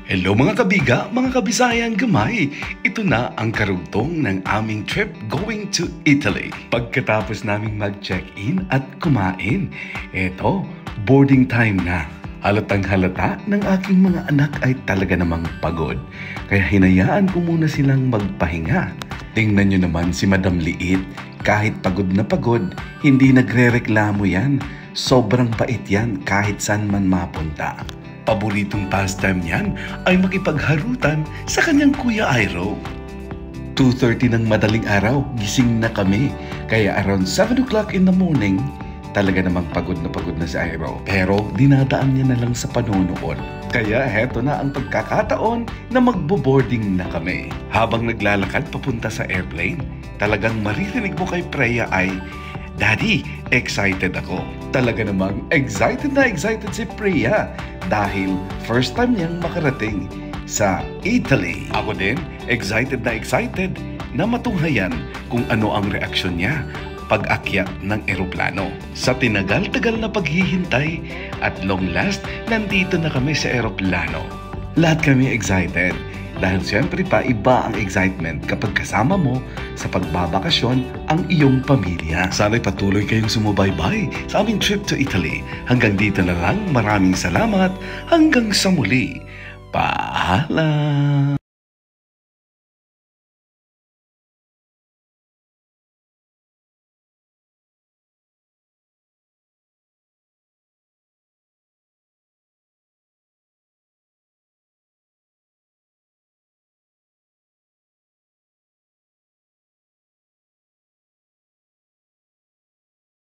Hello mga kabiga, mga kabisayang gamay. Ito na ang karugtong ng aming trip going to Italy. Pagkatapos naming mag-check-in at kumain, eto, boarding time na. Halatang halata ng aking mga anak ay talaga namang pagod. Kaya hinayaan ko muna silang magpahinga. Tingnan nyo naman si Madam Liit. Kahit pagod na pagod, hindi nagre-reklamo yan. Sobrang bait yan kahit saan man mapunta. Paboritong pastime niyan ay makipagharutan sa kanyang Kuya Iro. 2:30 ng madaling araw, gising na kami. Kaya around 7 o'clock in the morning, talaga namang pagod na si Iro. Pero dinadaan niya na lang sa panonood. Kaya heto na ang pagkakataon na magbo-boarding na kami. Habang naglalakad papunta sa airplane, talagang maririnig mo kay Freya ay, "Daddy, excited ako." Talaga namang excited si Freya dahil first time niyang makarating sa Italy. Ako din, excited na matunghayan kung ano ang reaksyon niya pag-akyat ng eroplano. Sa tinagal-tagal na paghihintay at long last, nandito na kami sa eroplano. Lahat kami excited. Dahil siyempre pa iba ang excitement kapag kasama mo sa pagbabakasyon ang iyong pamilya. Sana'y patuloy kayong sumubaybay sa aming trip to Italy. Hanggang dito na lang, maraming salamat. Hanggang sa muli. Paalam!